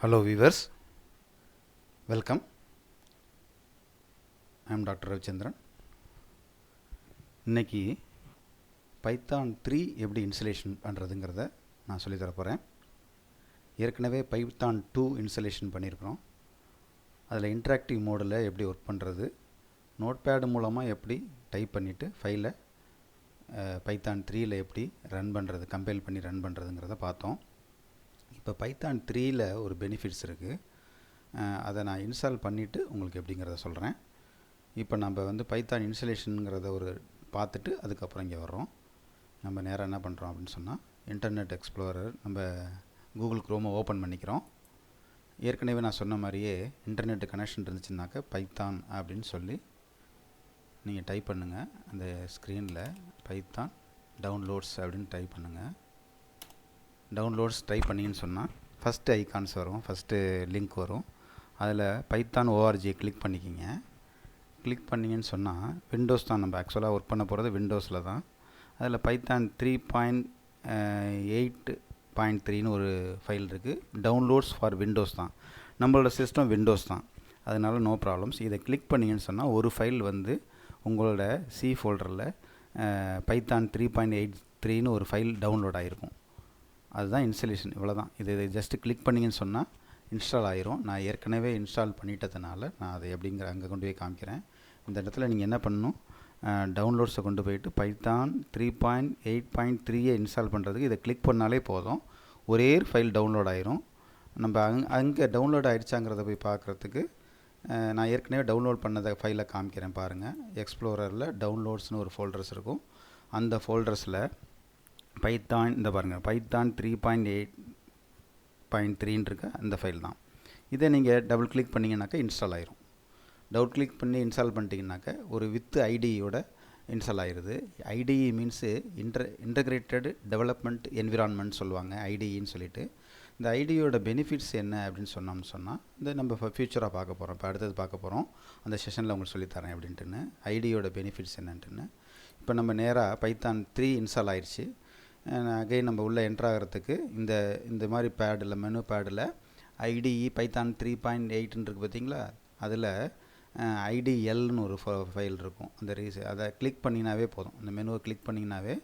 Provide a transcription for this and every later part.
Hello viewers, welcome. I am Dr. Ravichandran. இன்னைக்கு Python 3 எப்படி installation பண்ணுறதுங்கிறத நான் சொல்லி தர போகிறேன். ஏற்கனவே பைத்தான் 2 இன்ஸ்டலேஷன் பண்ணியிருக்கிறோம். அதில் இன்ட்ராக்டிவ் மோடில் எப்படி ஒர்க் பண்ணுறது, நோட்பேடு மூலமாக எப்படி டைப் பண்ணிவிட்டு ஃபைலை பைத்தான் 3ல் எப்படி ரன் பண்ணுறது, கம்பைல் பண்ணி ரன் பண்ணுறதுங்கிறத பார்த்தோம். இப்போ பைத்தான் 3ல் ஒரு பெனிஃபிட்ஸ் இருக்குது, அதை நான் இன்ஸ்டால் பண்ணிவிட்டு உங்களுக்கு எப்படிங்கிறத சொல்கிறேன். இப்போ நம்ம வந்து பைத்தான் இன்ஸ்டலேஷனுங்கிறத ஒரு பார்த்துட்டு அதுக்கப்புறம் இங்கே வர்றோம். நம்ம நேராக என்ன பண்ணுறோம் அப்படின்னு சொன்னால், இன்டர்நெட் எக்ஸ்ப்ளோரர் நம்ம கூகுள் க்ரோமை ஓப்பன் பண்ணிக்கிறோம். ஏற்கனவே நான் சொன்ன மாதிரியே இன்டர்நெட் கனெக்ஷன் இருந்துச்சுன்னாக்கா பைத்தான் அப்படின்னு சொல்லி நீங்கள் டைப் பண்ணுங்கள். அந்த ஸ்க்ரீனில் பைத்தான் டவுன்லோட்ஸ் அப்படின்னு டைப் பண்ணுங்கள். டவுன்லோட்ஸ் டைப் பண்ணிங்கன்னு சொன்னால் ஃபஸ்ட்டு ஐகான்ஸ் வரும், ஃபஸ்ட்டு லிங்க் வரும். அதில் பைத்தான் ஓஆர்ஜியை கிளிக் பண்ணிக்கிங்க. கிளிக் பண்ணிங்கன்னு சொன்னால் விண்டோஸ் தான், நம்ம ஆக்சுவலாக ஒர்க் பண்ண போகிறது விண்டோஸில் தான். அதில் பைத்தான் 3.8.3ன்னு ஒரு ஃபைல் இருக்குது. டவுன்லோட்ஸ் ஃபார் விண்டோஸ் தான், நம்மளோட சிஸ்டம் விண்டோஸ் தான், அதனால் நோ ப்ராப்ளம்ஸ். இதை கிளிக் பண்ணிங்கன்னு சொன்னால் ஒரு ஃபைல் வந்து உங்களோட சி ஃபோல்டரில் பைத்தான் 3.83ன்னு ஒரு ஃபைல் டவுன்லோட் ஆகிருக்கும். அதுதான் இன்ஸ்டலேஷன், இவ்வளோ தான். இதை ஜஸ்ட்டு கிளிக் பண்ணிங்கன்னு சொன்னால் இன்ஸ்டால் ஆயிரும். நான் ஏற்கனவே இன்ஸ்டால் பண்ணிட்டதுனால நான் அதை எப்படிங்கிற அங்கே கொண்டு போய் காமிக்கிறேன். இந்த இடத்துல நீங்கள் என்ன பண்ணணும், டவுன்லோட்ஸை கொண்டு போயிட்டு பைத்தான் 3.8.3யை இன்ஸ்டால் பண்ணுறதுக்கு இதை கிளிக் பண்ணாலே போதும், ஒரே ஃபைல் டவுன்லோட் ஆயிரும். நம்ம அங்கே டவுன்லோட் ஆகிடுச்சாங்கிறத போய் பார்க்குறதுக்கு நான் ஏற்கனவே டவுன்லோட் பண்ணதை ஃபைலை காமிக்கிறேன் பாருங்கள். எக்ஸ்ப்ளோரரில் டவுன்லோட்ஸ்னு ஒரு ஃபோல்டர்ஸ் இருக்கும். அந்த ஃபோல்டர்ஸில் பைத்தான் இந்த பாருங்கள், பைத்தான் 3.8.3ன்னு இருக்க அந்த ஃபைல் தான். இதை நீங்கள் டபுள் கிளிக் பண்ணிங்கனாக்கா இன்ஸ்டால் ஆயிரும். டபுள் கிளிக் பண்ணி இன்ஸ்டால் பண்ணிட்டீங்கன்னாக்கா ஒரு வித் ஐடியோட இன்ஸ்டால் ஆயிடுது. ITE means integrated development environment சொல்லுவாங்க, ஐடிஇன்னு சொல்லிட்டு. இந்த ஐடியோட பெனிஃபிட்ஸ் என்ன அப்படின்னு சொன்னால் இந்த நம்ம ஃபியூச்சராக பார்க்க போகிறோம், இப்போ அடுத்தது பார்க்க போகிறோம். அந்த செஷனில் உங்களுக்கு சொல்லித்தரேன் அப்படின்ட்டுன்னு ஐடியோட பெனிஃபிட்ஸ் என்னன்ட்டுன்னு. இப்போ நம்ம நேராக பைத்தான் 3 இன்ஸ்டால் ஆயிடுச்சு. அகைன் நம்ம உள்ளே என்ட்ராகிறதுக்கு இந்த மாதிரி பேடில், மெனு பேடில் ஐடிஇ பைத்தான் 3.8ன்னு இருக்குது பார்த்தீங்களா, அதில் ஐடிஎல்னு ஒரு ஃபைல் இருக்கும். அதை கிளிக் பண்ணிங்கனாவே போதும், அந்த மெனுவை கிளிக் பண்ணிங்கனாவே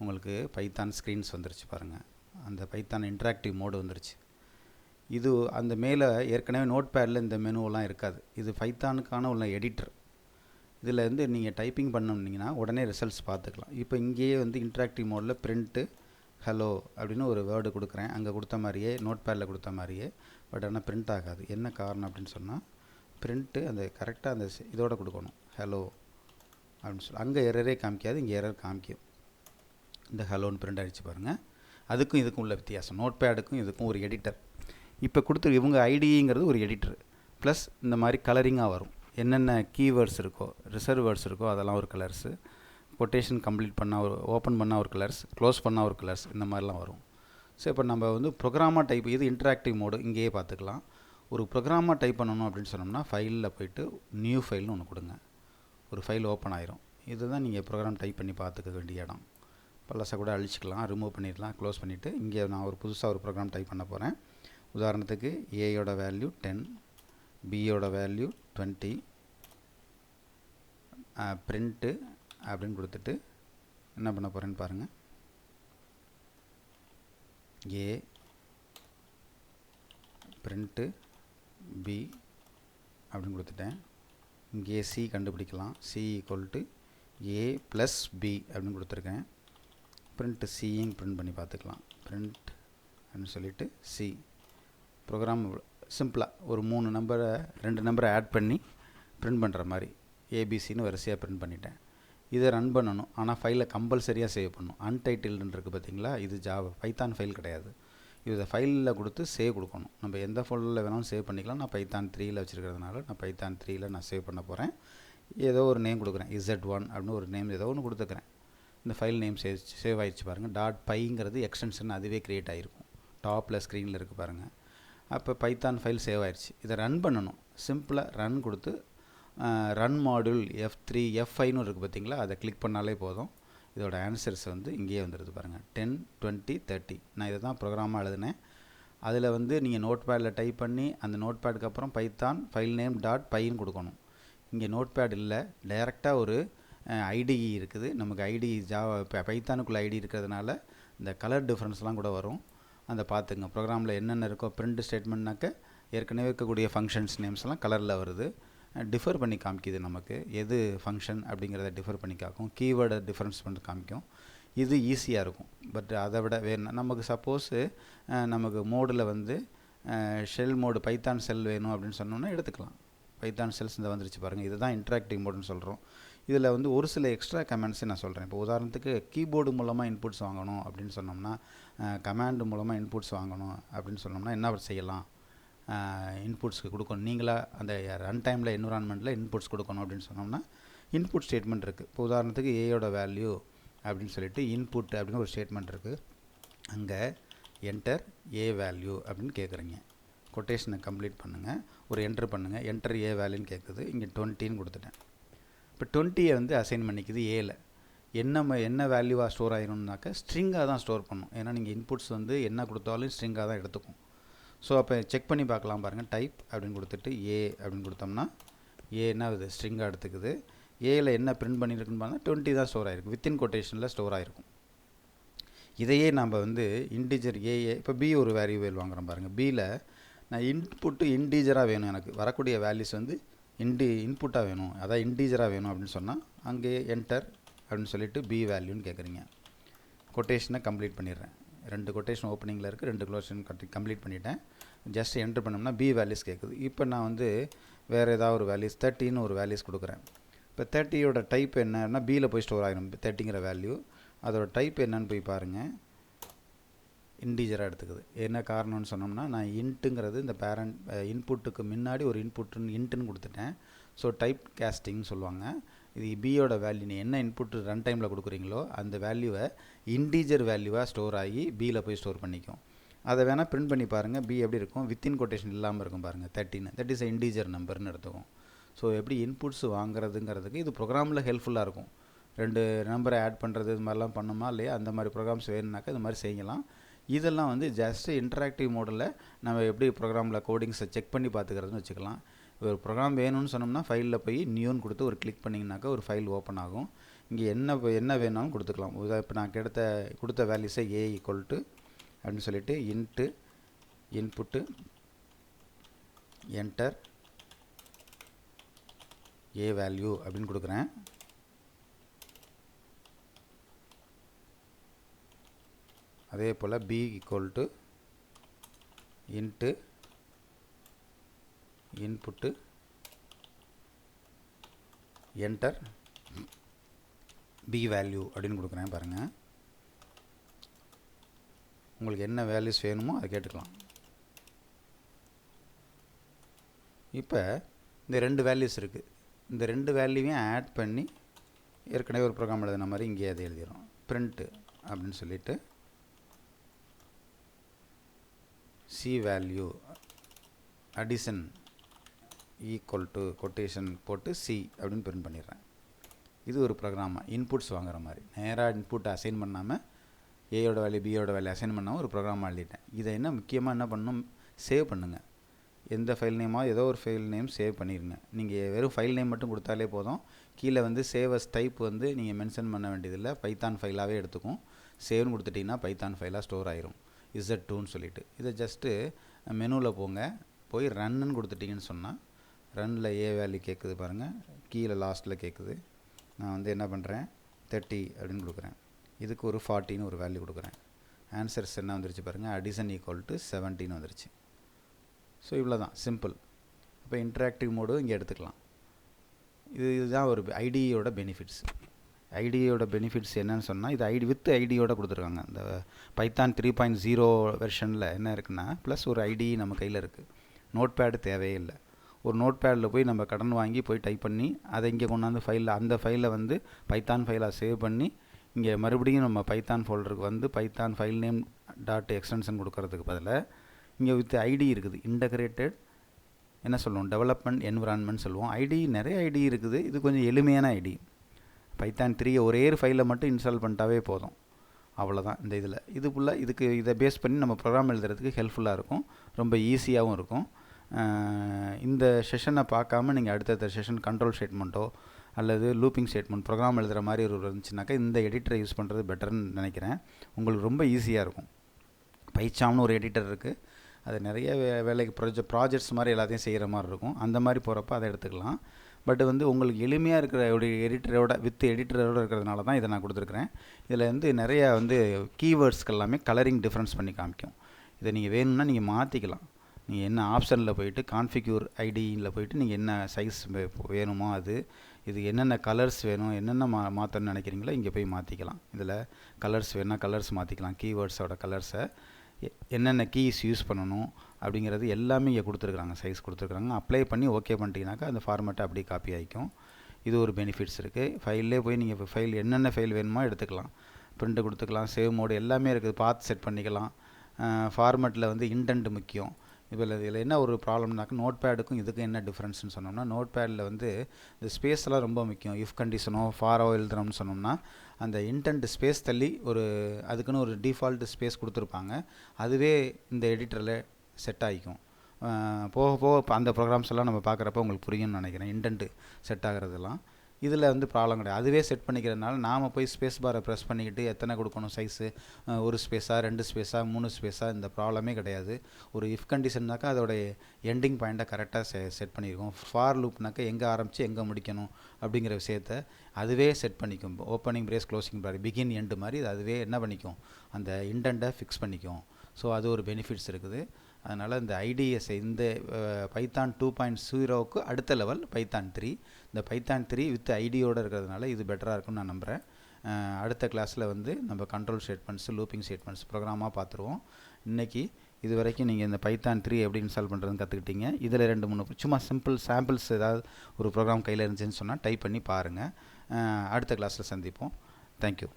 உங்களுக்கு பைத்தான் ஸ்க்ரீன்ஸ் வந்துருச்சு பாருங்கள். அந்த பைத்தான் இன்ட்ராக்டிவ் மோடு வந்துருச்சு. இது அந்த மேலே ஏற்கனவே நோட் பேடில் இந்த மெனுவெலாம் இருக்காது. இது பைத்தானுக்கான உள்ள எடிட்டர். இதில் வந்து நீங்கள் டைப்பிங் பண்ணோம்னிங்கன்னா உடனே ரிசல்ட்ஸ் பார்த்துக்கலாம். இப்போ இங்கேயே வந்து இன்ட்ராக்டிவ் மோடில் பிரிண்ட்டு ஹலோ அப்படின்னு ஒரு வேர்டு கொடுக்குறேன், அங்கே கொடுத்த மாதிரியே நோட் பேடில் கொடுத்த மாதிரியே. பட் ஆனால் பிரிண்ட் ஆகாது. என்ன காரணம் அப்படின்னு சொன்னால், பிரிண்ட்டு அந்த கரெக்டாக அந்த இதோட கொடுக்கணும், ஹலோ அப்படின்னு சொல்லி. அங்கே எரரே காமிக்காது, இங்கே எரர் காமிக்கும். இந்த ஹலோன்னு பிரிண்ட் ஆகிடுச்சு பாருங்கள். அதுக்கும் இதுக்கும் உள்ள வித்தியாசம், நோட் பேடுக்கும் இதுக்கும் ஒரு எடிட்டர். இப்போ கொடுத்து இவங்க ஐடிங்கிறது ஒரு எடிட்டர், ப்ளஸ் இந்த மாதிரி கலரிங்காக வரும். என்னென்ன கீவேர்ட்ஸ் இருக்கோ, ரிசர்வ் வேர்ட்ஸ் இருக்கோ அதெல்லாம் ஒரு கலர்ஸு, கொட்டேஷன் கம்ப்ளீட் பண்ணால் ஒரு ஓப்பன் பண்ணால் ஒரு கலர்ஸ், க்ளோஸ் பண்ணால் ஒரு கலர்ஸ், இந்த மாதிரிலாம் வரும். ஸோ இப்போ நம்ம வந்து ப்ரோக்ராமாக டைப், இது இன்ட்ராக்டிவ் மோடு, இங்கேயே பார்த்துக்கலாம். ஒரு ப்ரோக்ராமாக டைப் பண்ணணும் அப்படின்னு சொன்னோம்னா ஃபைலில் போய்ட்டு நியூ ஃபைல்னு ஒன்று கொடுங்க, ஒரு ஃபைல் ஓப்பன் ஆயிரும். இதுதான் நீங்கள் ப்ரோக்ராம் டைப் பண்ணி பார்த்துக்க வேண்டிய இடம். பழசாக கூட அழிச்சிக்கலாம், ரிமூவ் பண்ணிடலாம், க்ளோஸ் பண்ணிவிட்டு இங்கே நான் ஒரு புதுசாக ஒரு ப்ரோக்ராம் டைப் பண்ண போகிறேன். உதாரணத்துக்கு ஏயோட வேல்யூ 10, பியோட வேல்யூ 20, பிரிண்ட்டு அப்படின்னு கொடுத்துட்டு என்ன பண்ண போகிறேன்னு பாருங்கள். ஏ பிரிண்ட்டு பி அப்படின்னு கொடுத்துட்டேன். இங்கே சி கண்டுபிடிக்கலாம், C equal to A plus B அப்படின்னு கொடுத்துருக்கேன். பிரிண்ட்டு சியும் பிரிண்ட் பண்ணி பார்த்துக்கலாம், பிரிண்ட் அப்படின்னு சொல்லிவிட்டு சி. ப்ரோக்ராம் சிம்பிளாக ஒரு 2 நம்பரை ஆட் பண்ணி பிரிண்ட் பண்ணுற மாதிரி ஏபிசின்னு வரிசையாக பிரிண்ட் பண்ணிட்டேன். இதை ரன் பண்ணணும், ஆனால் ஃபைலை கம்பல்சரியாக சேவ் பண்ணணும். அன்டைட்டில்டுன்னு இருக்குது பார்த்தீங்களா, இது ஜாவா பைத்தான் ஃபைல் கிடையாது. இதை ஃபைலில் கொடுத்து சேவ் கொடுக்கணும். நம்ம எந்த ஃபோல்டரில் வேணாலும் சேவ் பண்ணிக்கலாம். நான் பைத்தான் 3ல் வச்சுருக்கிறதுனால நான் பைத்தான் 3ல் நான் சேவ் பண்ண போகிறேன். ஏதோ ஒரு நேம் கொடுக்குறேன், Z1 அப்படின்னு ஒரு நேம் ஏதோ ஒன்று கொடுத்துக்கிறேன். இந்த ஃபைல் நேம் சேவ் ஆகிடுச்சு பாருங்கள். .pyங்கிறது எக்ஸ்டென்ஷன் அதுவே க்ரியேட் ஆகிருக்கும், டாப்பில் ஸ்க்ரீனில் இருக்குது பாருங்கள். அப்போ பைத்தான் ஃபைல் சேவ் ஆயிடுச்சு. இதை ரன் பண்ணணும். சிம்பிளாக ரன் கொடுத்து ரன் மாடியூல் F3 F5ன்னு இருக்குது பார்த்தீங்களா, அதை கிளிக் பண்ணாலே போதும். இதோட ஆன்சர்ஸ் வந்து இங்கேயே வந்துடுது பாருங்கள், 10, 20, 30. நான் இதை தான் ப்ரோக்ராமாக எழுதினேன். அதில் வந்து நீங்கள் நோட்பேடில் டைப் பண்ணி அந்த நோட்பேடுக்கு அப்புறம் பைத்தான் ஃபைல் நேம் டாட் பைன்னு கொடுக்கணும். இங்கே நோட்பேட் இல்லை, டைரெக்டாக ஒரு ஐடிஇ இருக்குது. நமக்கு ஐடி இப்போ பைத்தானுக்குள்ளே ஐடி இருக்கிறதுனால இந்த கலர் டிஃப்ரென்ஸ்லாம் கூட வரும். அதை பார்த்துங்க. ப்ரோக்ராமில் என்னென்ன இருக்கோ பிரிண்ட் ஸ்டேட்மெண்ட்னாக்க ஏற்கனவே இருக்கக்கூடிய ஃபங்க்ஷன்ஸ் நேம்ஸ்லாம் கலரில் வருது. டிஃபர் பண்ணி காமிக்குது, நமக்கு எது ஃபங்க்ஷன் அப்படிங்கிறத டிஃபர் பண்ணி காக்கும். கீவேர்டை டிஃபரன்ஸ் பண்ணி காமிக்கும். இது ஈஸியாக இருக்கும். பட் அதை விட வேணும் நமக்கு சப்போஸு நமக்கு மோடில் வந்து ஷெல் மோடு பைத்தான் செல் வேணும் அப்படின்னு சொன்னோன்னா எடுத்துக்கலாம். பைத்தான் செல்ஸ் இந்த வந்துருச்சு பாருங்கள். இதுதான் இன்ட்ராக்டிவ் மோடுன்னு சொல்கிறோம். இதில் வந்து ஒரு சில எக்ஸ்ட்ரா கமெண்ட்ஸை நான் சொல்கிறேன். இப்போ உதாரணத்துக்கு கீபோர்டு மூலமாக இன்புட்ஸ் வாங்கணும் அப்படின்னு சொன்னோம்னா, கமாண்டு மூலமாக இன்புட்ஸ் வாங்கணும் அப்படின்னு சொன்னோம்னா என்ன செய்யலாம்? இன்புட்ஸ்க்கு கொடுக்கணும். நீங்களாக அந்த ரன் டைமில் என்விரான்மெண்ட்டில் இன்புட்ஸ் கொடுக்கணும் அப்படின்னு சொன்னோம்னா இன்புட் ஸ்டேட்மெண்ட் இருக்குது. இப்போ உதாரணத்துக்கு ஏயோட வேல்யூ அப்படின்னு சொல்லிட்டு இன்புட் அப்படின்னு ஒரு ஸ்டேட்மெண்ட் இருக்குது. அங்கே என்டர் ஏ வேல்யூ அப்படின்னு கேட்குறீங்க. கொட்டேஷனை கம்ப்ளீட் பண்ணுங்கள், ஒரு என்டர் பண்ணுங்கள். என்டர் ஏ வேல்யூன்னு கேட்குது. இங்கே 20ன்னு கொடுத்துட்டேன். இப்போ 20யை வந்து அசைன் பண்ணிக்குது ஏல. என்ன வேல்யூவாக ஸ்டோர் ஆகிரும்னாக்கா ஸ்ட்ரிங்காக தான் ஸ்டோர் பண்ணும். ஏன்னா நீங்கள் இன்புட்ஸ் வந்து என்ன கொடுத்தாலும் ஸ்ட்ரிங்காக தான் எடுத்துக்கும். ஸோ அப்போ செக் பண்ணி பார்க்கலாம் பாருங்கள். டைப் அப்படின்னு கொடுத்துட்டு ஏ அப்படின்னு கொடுத்தோம்னா ஏ என்ன இது ஸ்ட்ரிங்காக எடுத்துக்குது. ஏயில் என்ன பிரிண்ட் பண்ணியிருக்குன்னு பார்த்தா 20 தான் ஸ்டோர் ஆகிருக்கு. வித்தின் கொட்டேஷனில் ஸ்டோர் ஆகிருக்கும். இதையே நம்ம வந்து இன்டிஜர் ஏஏ இப்போ பி ஒரு வேல்யூவேல் வாங்குகிறோம் பாருங்கள். பியில் நான் இன்புட்டு இன்டீஜராக வேணும், எனக்கு வரக்கூடிய வேல்யூஸ் வந்து இன்புட்டாக வேணும், அதான் இன்டீஜராக வேணும் அப்படின்னு சொன்னால் அங்கே என்டர் அப்படின்னு சொல்லிவிட்டு பி வேல்யூன்னு கேட்குறீங்க. கொட்டேஷனை கம்ப்ளீட் பண்ணிடுறேன். 2 கொட்டேஷன் ஓப்பனிங்கில் இருக்குது, 2 க்ளோஷன் கம்ப்ளீட் பண்ணிட்டேன். ஜஸ்ட் என்டர் பண்ணோம்னா பி வேல்யூஸ் கேட்குது. இப்போ நான் வந்து வேறு ஏதாவது ஒரு வேல்யூஸ் 30ன்னு ஒரு வேல்யூஸ் கொடுக்குறேன். இப்போ 30யோட டைப் என்னன்னா பியில் போய் ஸ்டோர் ஆகிடும். 30ங்கிற வேல்யூ அதோட டைப் என்னன்னு போய் பாருங்கள். இன்டீஜராக எடுத்துக்குது. என்ன காரணம்னு சொன்னோம்னா நான் இன்ட்டுங்கிறது இந்த பேரண்ட் இன்புட்டுக்கு முன்னாடி ஒரு இன்ட்டுன்னு கொடுத்துட்டேன். ஸோ டைப் கேஸ்டிங்னு சொல்லுவாங்க. இது பியோட வேல்யூ நீ என்ன இன்புட் ரன் டைமில் கொடுக்குறீங்களோ அந்த வேல்யூவை இன்டீஜர் வேல்யூவாக ஸ்டோர் ஆகி பியில் போய் ஸ்டோர் பண்ணிக்கும். அதை வேணால் பிரிண்ட் பண்ணி பாருங்கள். பி எப்படி இருக்கும்? வித்தின் கொட்டேஷன் இல்லாமல் இருக்கும் பாருங்கள். 13 தட் இஸ் இன்டீஜர் நம்பர்னு எடுத்துக்கும். ஸோ எப்படி இன்புட்ஸ் வாங்குறதுங்கிறதுக்கு இது ப்ரோக்ராமில் ஹெல்ப்ஃபுல்லாக இருக்கும். 2 நம்பரை ஆட் பண்ணுறது இது மாதிரிலாம் பண்ணுமா இல்லையா? அந்த மாதிரி ப்ரோக்ராம்ஸ் வேணும்னாக்கா இது மாதிரி செய்யலாம். இதெல்லாம் வந்து ஜஸ்ட் இன்டராக்டிவ் மோடில் நம்ம எப்படி ப்ரோக்ராமில் கோடிங்ஸை செக் பண்ணி பார்த்துக்கிறதுன்னு வச்சுக்கலாம். ஒரு ப்ரோக்ராம் வேணும்னு சொன்னோம்னா ஃபைலில் போய் நியூன்னு கொடுத்து ஒரு கிளிக் பண்ணிங்கனாக்கா ஒரு ஃபைல் ஓப்பன் ஆகும். இங்கே என்ன வேணாலும் கொடுத்துக்கலாம். இப்போ நான் கொடுத்த வேல்யூஸை ஏ ஈக்குவல் டு அப்படின்னு சொல்லிட்டு into input enter A value அப்படின்னு கொடுக்குறேன். அதே போல் B equal to into input enter B value அப்படின்னு கொடுக்குறேன் பாருங்கள். உங்களுக்கு என்ன வேல்யூஸ் வேணுமோ அதை கேட்டுக்கலாம். இப்போ இந்த 2 வேல்யூஸ் இருக்குது. இந்த 2 வேல்யூவையும் ஆட் பண்ணி ஏற்கனவே ஒரு ப்ரோக்ராம் எழுதின மாதிரி இங்கே அதை எழுதிடும். பிரிண்ட்டு அப்படின்னு சொல்லிவிட்டு C value addition equal to quotation போட்டு சி அப்படின்னு பிரிண்ட் பண்ணிடுறேன். இது ஒரு ப்ரோக்ராமாக இன்புட்ஸ் வாங்குற மாதிரி நேராக இன்புட்டை அசைன் பண்ணாமல் ஏயோட வேல்யூ பியோட வேல்யூ அசைன் பண்ணாமல் ஒரு ப்ரோக்ராம் எழுதிட்டேன். இதை என்ன முக்கியமாக என்ன பண்ணணும், சேவ் பண்ணுங்கள். எந்த ஃபைல் நேமோ ஏதோ ஒரு ஃபைல் நேம் சேவ் பண்ணிடுங்க. நீங்கள் வெறும் ஃபைல் நேம் மட்டும் கொடுத்தாலே போதும். கீழே வந்து சேவ் அஸ் டைப் வந்து நீங்கள் மென்ஷன் பண்ண வேண்டியதில்லை. பைத்தான் ஃபைலாகவே எடுத்துக்கும். சேவ்னு கொடுத்துட்டிங்கன்னா பைத்தான் ஃபைலாக ஸ்டோர் ஆயிரும். Z2ன்னு சொல்லிவிட்டு இதை ஜஸ்ட்டு மெனுவில் போங்க. போய் ரன்னுன்னு கொடுத்துட்டிங்கன்னு சொன்னால் ரன்னில் ஏ வேல்யூ கேட்குது பாருங்கள். கீழே லாஸ்ட்டில் கேட்குது. நான் வந்து என்ன பண்ணுறேன் 30 அப்படின்னு கொடுக்குறேன். இதுக்கு ஒரு 40ன்னு ஒரு வேல்யூ கொடுக்குறேன். ஆன்சர்ஸ் என்ன வந்துருச்சு பாருங்கள். அடிஷன் ஈக்குவல் டு 17 வந்துருச்சு. ஸோ இவ்வளோ தான் சிம்பிள். இப்போ இன்ட்ராக்டிவ் மோடு இங்கே எடுத்துக்கலாம். இதுதான் ஒரு ஐடியோட பெனிஃபிட்ஸ். ஐடியோட பெனிஃபிட்ஸ் என்னன்னு சொன்னால் இது வித் ஐடியோட கொடுத்துருக்காங்க. இந்த பைத்தான் 3.0 வெர்ஷனில் என்ன இருக்குன்னா ப்ளஸ் ஒரு ஐடி நம்ம கையில் இருக்குது. நோட் பேடு தேவையே இல்லை. ஒரு நோட் பேடில் போய் நம்ம கடன் வாங்கி போய் டைப் பண்ணி அதை இங்கே கொண்டாந்து அந்த ஃபைலில் வந்து பைத்தான் ஃபைலாக சேவ் பண்ணி இங்கே மறுபடியும் நம்ம பைத்தான் ஃபோல்டருக்கு வந்து Python file name dot extension கொடுக்கறதுக்கு பதிலாக இங்கே வித் ஐடி இருக்குது. இன்டகிரேட்டட் என்ன சொல்லுவோம் டெவலப்மெண்ட் என்விரான்மெண்ட் சொல்லுவோம். ஐடி நிறைய ஐடி இருக்குது. இது கொஞ்சம் எளிமையான ஐடி. பைத்தான் 3 ஒரே ஃபைலில் மட்டும் இன்ஸ்டால் பண்ணிட்டாவே போதும். அவ்வளோதான் இந்த இதில். இதுக்குள்ளே இதை பேஸ் பண்ணி நம்ம ப்ரோக்ராம் எழுதுறதுக்கு ஹெல்ப்ஃபுல்லாக இருக்கும், ரொம்ப ஈஸியாகவும் இருக்கும். இந்த செஷனை பார்க்காம நீங்கள் அடுத்தடுத்த செஷன் கண்ட்ரோல் ஸ்டேட்மெண்ட்டோ அல்லது லூப்பிங் ஸ்டேட்மெண்ட் ப்ரோக்ராம் எழுதுகிற மாதிரி இருந்துச்சுனாக்கா இந்த எடிட்டரை யூஸ் பண்ணுறது பெட்டர்னு நினைக்கிறேன். உங்களுக்கு ரொம்ப ஈஸியாக இருக்கும். பைச்சாம்னு ஒரு எடிட்டர் இருக்குது, அது நிறைய வேலைக்கு ப்ராஜெக்ட்ஸ் மாதிரி எல்லாத்தையும் செய்கிற மாதிரி இருக்கும். அந்த மாதிரி போகிறப்ப அதை எடுத்துக்கலாம். பட் உங்களுக்கு எளிமையாக இருக்கிற எடிட்டரோட எடிட்டரோடு இருக்கிறதுனால தான் இதை நான் கொடுத்துருக்குறேன். இதில் நிறைய கீவேர்ட்ஸ்க்கு எல்லாமே கலரிங் டிஃப்ரென்ஸ் பண்ணி காமிக்கும். இதை நீங்கள் வேணும்னா நீங்கள் மாற்றிக்கலாம். நீங்கள் என்ன ஆப்ஷனில் போயிட்டு கான்ஃபிகர் ஐடியில் போயிட்டு நீங்கள் என்ன சைஸ் வேணுமோ இது என்னென்ன கலர்ஸ் வேணும், என்னென்ன மாற்றணும்னு நினைக்கிறீங்களோ இங்கே போய் மாற்றிக்கலாம். இதில் கலர்ஸ் வேணால் கலர்ஸ் மாற்றிக்கலாம், கீவேர்ட்ஸோட கலர்ஸை என்னென்ன கீஸ் யூஸ் பண்ணணும் அப்படிங்கிறது எல்லாமே இங்கே கொடுத்துருக்குறாங்க, சைஸ் கொடுத்துருக்குறாங்க. அப்ளை பண்ணி ஓகே பண்ணிட்டீங்கனாக்கா அந்த ஃபார்மேட்டை அப்படியே காப்பி ஆகிக்கும். இது ஒரு பெனிஃபிட்ஸ் இருக்குது. ஃபைல்லே போய் நீங்கள் ஃபைல் என்னென்ன ஃபைல் வேணுமோ எடுத்துக்கலாம், பிரிண்ட் கொடுத்துக்கலாம், சேவ் மோடு எல்லாமே இருக்குது, பாத் செட் பண்ணிக்கலாம். ஃபார்மேட்டில் இன்டென்ட் முக்கியம். இதில் என்ன ஒரு ப்ராப்ளம்னாக்கா நோட் பேடுக்கும் இதுக்கும் என்ன டிஃப்ரென்ஸ்னு சொன்னோம்னா, நோட் பேடில் இந்த ஸ்பேஸ்லாம் ரொம்ப முக்கியம். இஃப் கண்டிஷனோ ஃபாரோ எழுதுறோம்னு சொன்னோம்னா அந்த இன்டென்ட் ஸ்பேஸ் தள்ளி அதுக்குன்னு ஒரு டிஃபால்ட் ஸ்பேஸ் கொடுத்துருப்பாங்க, அதுவே இந்த எடிட்டரில் செட் ஆகிக்கும். போக போக அந்த ப்ரோக்ராம்ஸ் எல்லாம் நம்ம பார்க்குறப்ப உங்களுக்கு புரியும்னு நினைக்கிறேன், இன்டென்ட் செட் ஆகிறதெல்லாம். இதில் ப்ராப்ளம் கிடையாது, அதுவே செட் பண்ணிக்கிறதுனால நாம் போய் ஸ்பேஸ் பாரை ப்ரெஸ் பண்ணிக்கிட்டு எத்தனை கொடுக்கணும் சைஸு, ஒரு ஸ்பேஸா 2 ஸ்பேஸா 3 ஸ்பேஸா, இந்த ப்ராப்ளமே கிடையாது. ஒரு இஃப் கண்டிஷன்னாக்கா அதோடைய எண்டிங் பாயிண்ட்டை கரெக்டாக செட் பண்ணியிருக்கோம். ஃபார் லூப்னாக்கா எங்கே ஆரம்பித்து எங்கே முடிக்கணும் அப்படிங்கிற விஷயத்தை அதுவே செட் பண்ணிக்கும். Opening brace closing brace begin end மாதிரி அதுவே என்ன பண்ணிக்கும், அந்த இன்டென்ட்டை ஃபிக்ஸ் பண்ணிக்கும். ஸோ அது ஒரு பெனிஃபிட்ஸ் இருக்குது. அதனால் இந்த ஐடிஎஸ்ஐ இந்த பைத்தான் 2.0க்கு அடுத்த லெவல் பைத்தான் 3. இந்த பைத்தான் 3 வித் ஐடியோடு இருக்கிறதுனால இது பெட்டராக இருக்கும்னு நான் நம்புகிறேன். அடுத்த கிளாஸில் நம்ம கண்ட்ரோல் ஸ்டேட்மெண்ட்ஸ், லூப்பிங் ஸ்டேட்மெண்ட்ஸ் ப்ரோக்ராமாக பார்த்துருவோம். இன்றைக்கி இது வரைக்கும் நீங்கள் இந்த பைத்தான் 3 எப்படி இன்ஸ்டால் பண்ணுறதுன்னு கற்றுக்கிட்டீங்க. இதில் 2-3 சும்மா சிம்பிள் சாம்பிள்ஸ் ஏதாவது ஒரு ப்ரோக்ராம் கையில் இருந்துச்சுன்னு சொன்னால் டைப் பண்ணி பாருங்கள். அடுத்த கிளாஸில் சந்திப்போம். தேங்க்யூ.